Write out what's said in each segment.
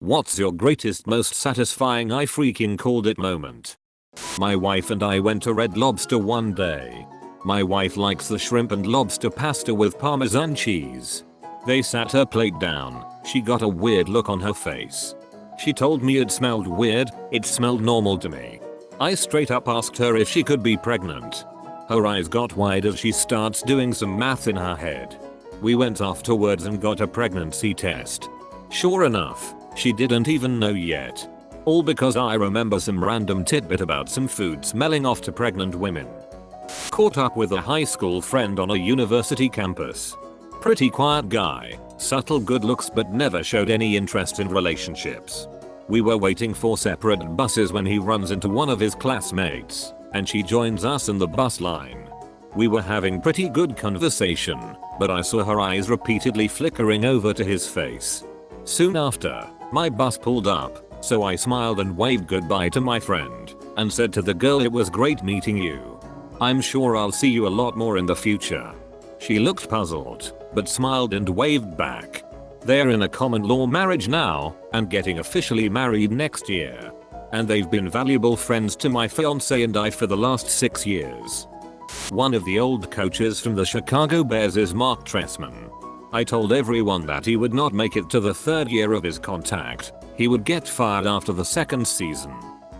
What's your greatest, most satisfying I freaking called it moment? My wife and I went to Red Lobster one day. My wife likes the shrimp and lobster pasta with Parmesan cheese. They sat her plate down. She got a weird look on her face. She told me it smelled weird. It smelled normal to me. I straight up asked her if she could be pregnant. Her eyes got wide as she starts doing some math in her head. We went afterwards and got a pregnancy test. Sure enough, she didn't even know yet. All because I remember some random tidbit about some food smelling off to pregnant women. Caught up with a high school friend on a university campus. Pretty quiet guy, subtle good looks but never showed any interest in relationships. We were waiting for separate buses when he runs into one of his classmates, and she joins us in the bus line. We were having pretty good conversation, but I saw her eyes repeatedly flickering over to his face. Soon after, my bus pulled up, so I smiled and waved goodbye to my friend, and said to the girl, "It was great meeting you. I'm sure I'll see you a lot more in the future." She looked puzzled, but smiled and waved back. They're in a common law marriage now, and getting officially married next year. And they've been valuable friends to my fiance and I for the last 6 years. One of the old coaches from the Chicago Bears is Mark Trestman. I told everyone that he would not make it to the 3rd year of his contract. He would get fired after the 2nd season.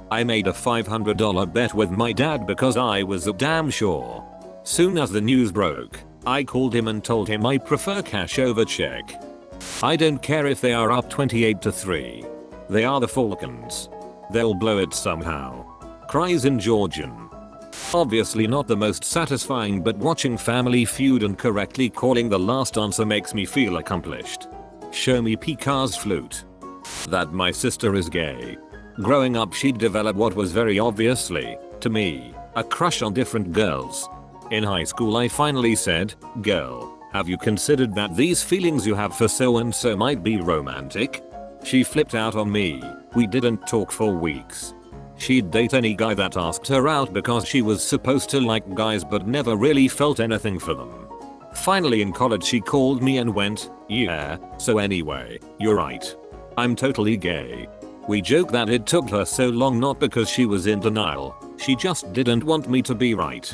I made a $500 bet with my dad because I was damn sure. Soon as the news broke, I called him and told him I prefer cash over check. I don't care if they are up 28-3. They are the Falcons. They'll blow it somehow. Cries in Georgian. Obviously not the most satisfying, but watching Family Feud and correctly calling the last answer makes me feel accomplished. Show me Picard's flute. That my sister is gay. Growing up she'd develop what was very obviously, to me, a crush on different girls. In high school I finally said, "Girl, have you considered that these feelings you have for so and so might be romantic?" She flipped out on me. We didn't talk for weeks. She'd date any guy that asked her out because she was supposed to like guys but never really felt anything for them. Finally in college she called me and went, "Yeah, so anyway, you're right. I'm totally gay." We joke that it took her so long not because she was in denial, she just didn't want me to be right.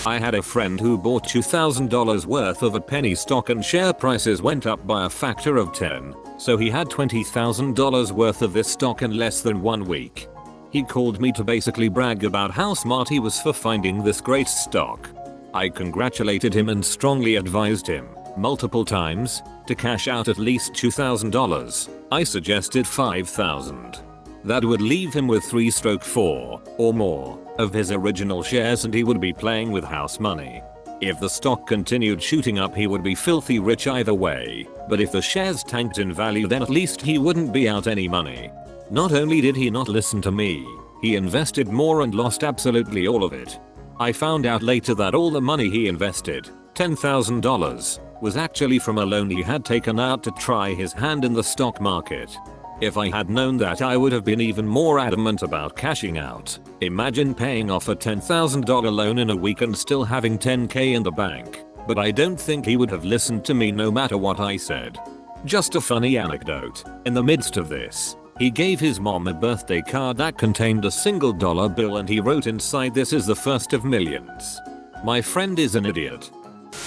I had a friend who bought $2,000 worth of a penny stock and share prices went up by a factor of 10, so he had $20,000 worth of this stock in less than 1 week. He called me to basically brag about how smart he was for finding this great stock. I congratulated him and strongly advised him, multiple times, to cash out at least $2,000. I suggested $5,000. That would leave him with 3/4 or more of his original shares and he would be playing with house money. If the stock continued shooting up he would be filthy rich either way, but if the shares tanked in value then at least he wouldn't be out any money. Not only did he not listen to me, he invested more and lost absolutely all of it. I found out later that all the money he invested, $10,000, was actually from a loan he had taken out to try his hand in the stock market. If I had known that I would have been even more adamant about cashing out. Imagine paying off a $10,000 loan in a week and still having $10K in the bank. But I don't think he would have listened to me no matter what I said. Just a funny anecdote. In the midst of this, he gave his mom a birthday card that contained a single dollar bill and he wrote inside, "This is the first of millions." My friend is an idiot.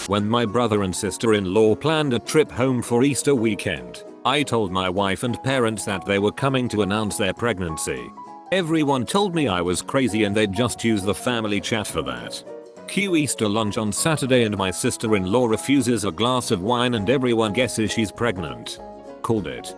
When my brother and sister-in-law planned a trip home for Easter weekend, I told my wife and parents that they were coming to announce their pregnancy. Everyone told me I was crazy and they'd just use the family chat for that. Cue Easter lunch on Saturday and my sister-in-law refuses a glass of wine and everyone guesses she's pregnant. Called it.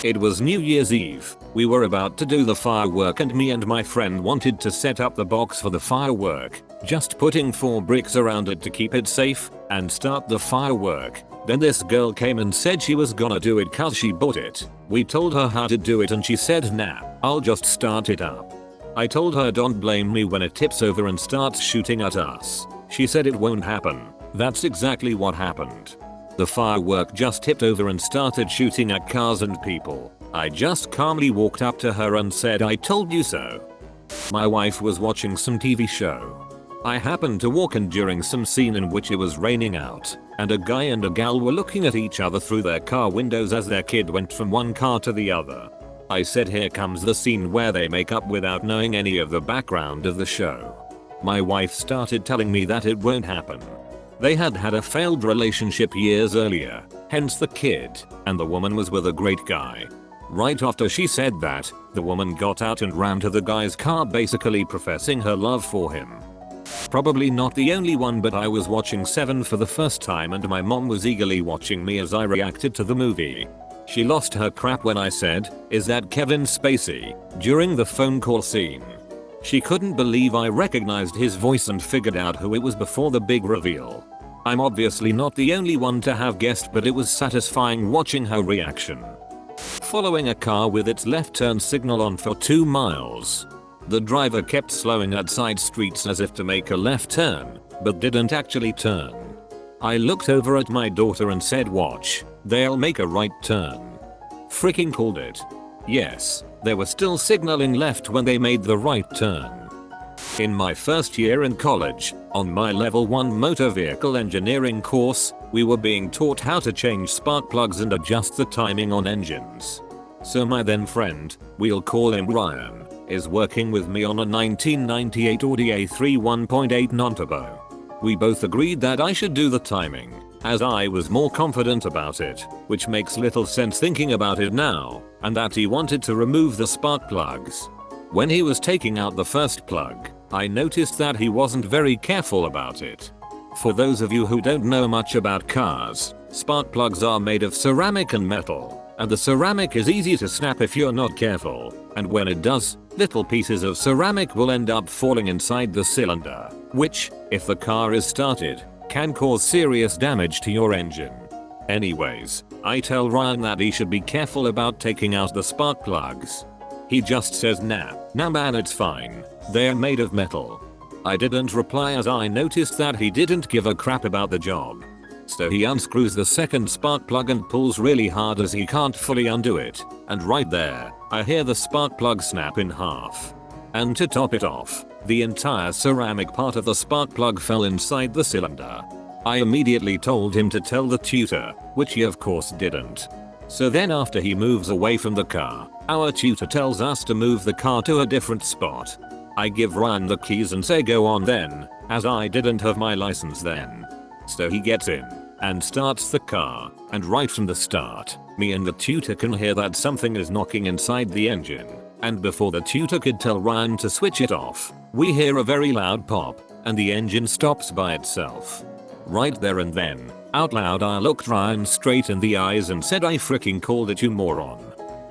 It was New Year's Eve. We were about to do the firework and me and my friend wanted to set up the box for the firework, just putting 4 bricks around it to keep it safe, and start the firework. Then this girl came and said she was gonna do it cause she bought it. We told her how to do it and she said, "Nah, I'll just start it up." I told her, "Don't blame me when it tips over and starts shooting at us." She said, "It won't happen." That's exactly what happened. The firework just tipped over and started shooting at cars and people. I just calmly walked up to her and said, "I told you so." My wife was watching some TV show. I happened to walk in during some scene in which it was raining out, and a guy and a gal were looking at each other through their car windows as their kid went from one car to the other. I said, here comes the scene where they make up without knowing any of the background of the show. My wife started telling me that it won't happen. They had had a failed relationship years earlier, hence the kid, and the woman was with a great guy. Right after she said that, the woman got out and ran to the guy's car, basically professing her love for him. Probably not the only one, but I was watching Seven for the first time and my mom was eagerly watching me as I reacted to the movie. She lost her crap when I said, "Is that Kevin Spacey?" during the phone call scene. She couldn't believe I recognized his voice and figured out who it was before the big reveal. I'm obviously not the only one to have guessed, but it was satisfying watching her reaction. Following a car with its left turn signal on for 2 miles. The driver kept slowing at side streets as if to make a left turn, but didn't actually turn. I looked over at my daughter and said, "Watch, they'll make a right turn." Freaking called it. Yes, they were still signaling left when they made the right turn. In my first year in college, on my level 1 motor vehicle engineering course, we were being taught how to change spark plugs and adjust the timing on engines. So my then friend, we'll call him Ryan, is working with me on a 1998 Audi A3 1.8 non-turbo. We both agreed that I should do the timing, as I was more confident about it, which makes little sense thinking about it now, and that he wanted to remove the spark plugs. When he was taking out the first plug, I noticed that he wasn't very careful about it. For those of you who don't know much about cars, spark plugs are made of ceramic and metal, and the ceramic is easy to snap if you're not careful, and when it does, little pieces of ceramic will end up falling inside the cylinder, which, if the car is started, can cause serious damage to your engine. Anyways, I tell Ryan that he should be careful about taking out the spark plugs. He just says, nah man, it's fine, they're made of metal. I didn't reply as I noticed that he didn't give a crap about the job. So he unscrews the second spark plug and pulls really hard as he can't fully undo it, and right there, I hear the spark plug snap in half. And to top it off, the entire ceramic part of the spark plug fell inside the cylinder. I immediately told him to tell the tutor, which he of course didn't. So then after he moves away from the car, our tutor tells us to move the car to a different spot. I give Ryan the keys and say go on then, as I didn't have my license then. So he gets in and starts the car, and right from the start, me and the tutor can hear that something is knocking inside the engine, and before the tutor could tell Ryan to switch it off, we hear a very loud pop, and the engine stops by itself. Right there and then, out loud I looked Ryan straight in the eyes and said, "I freaking called it, you moron."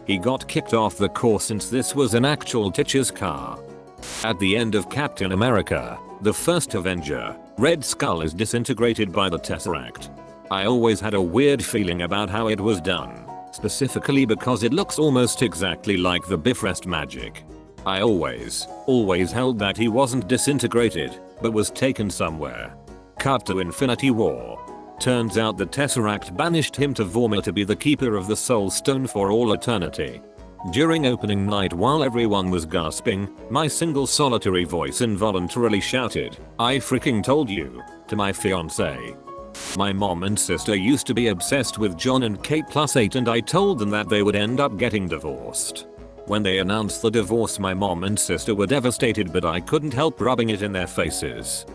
He got kicked off the course since this was an actual teacher's car. At the end of Captain America, the first Avenger, Red Skull is disintegrated by the Tesseract. I always had a weird feeling about how it was done, specifically because it looks almost exactly like the Bifrost magic. I always held that he wasn't disintegrated, but was taken somewhere. Cut to Infinity War. Turns out the Tesseract banished him to Vormir to be the keeper of the Soul Stone for all eternity. During opening night while everyone was gasping, my single solitary voice involuntarily shouted, "I freaking told you," to my fiancé. My mom and sister used to be obsessed with John and Kate +8 and I told them that they would end up getting divorced. When they announced the divorce, my mom and sister were devastated, but I couldn't help rubbing it in their faces.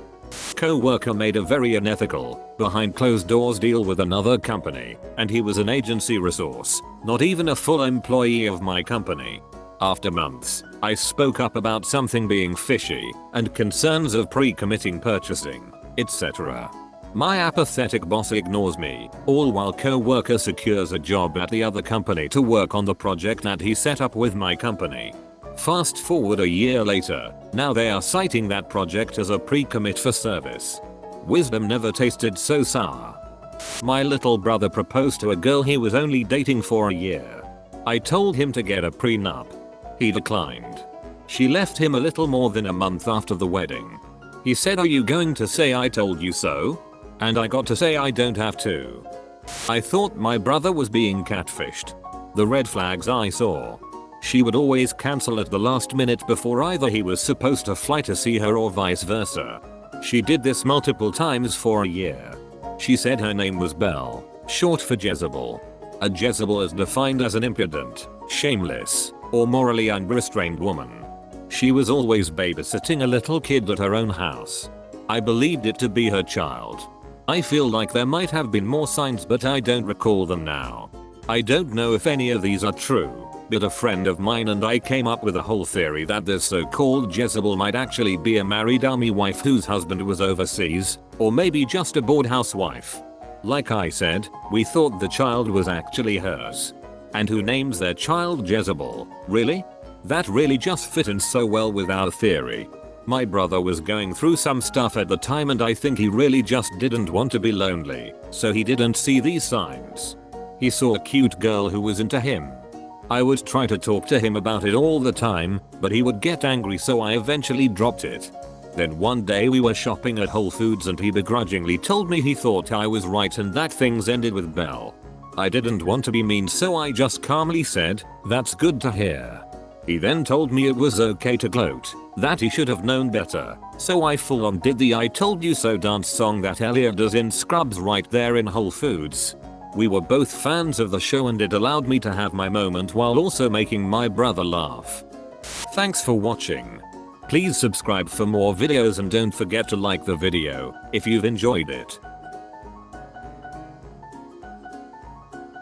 Co-worker made a very unethical, behind closed doors deal with another company, and he was an agency resource, not even a full employee of my company. After months, I spoke up about something being fishy, and concerns of pre-committing purchasing, etc. My apathetic boss ignores me, all while co-worker secures a job at the other company to work on the project that he set up with my company. Fast forward a year later, now they are citing that project as a pre-commit for service. Wisdom never tasted so sour. My little brother proposed to a girl he was only dating for a year. I told him to get a prenup. He declined. She left him a little more than a month after the wedding. He said, "Are you going to say I told you so?" And I got to say I don't have to. I thought my brother was being catfished. The red flags I saw. She would always cancel at the last minute before either he was supposed to fly to see her or vice versa. She did this multiple times for a year. She said her name was Belle, short for Jezebel. A Jezebel is defined as an impudent, shameless, or morally unrestrained woman. She was always babysitting a little kid at her own house. I believed it to be her child. I feel like there might have been more signs, but I don't recall them now. I don't know if any of these are true, but a friend of mine and I came up with a whole theory that this so-called Jezebel might actually be a married army wife whose husband was overseas, or maybe just a bored housewife. Like I said, we thought the child was actually hers. And who names their child Jezebel? Really? That really just fit in so well with our theory. My brother was going through some stuff at the time and I think he really just didn't want to be lonely, so he didn't see these signs. He saw a cute girl who was into him. I would try to talk to him about it all the time, but he would get angry, so I eventually dropped it. Then one day we were shopping at Whole Foods and he begrudgingly told me he thought I was right and that things ended with Belle. I didn't want to be mean, so I just calmly said, "That's good to hear." He then told me it was okay to gloat, that he should have known better, so I full on did the "I told you so" dance song that Elliot does in Scrubs right there in Whole Foods. We were both fans of the show and it allowed me to have my moment while also making my brother laugh. Thanks for watching. Please subscribe for more videos and don't forget to like the video if you've enjoyed it.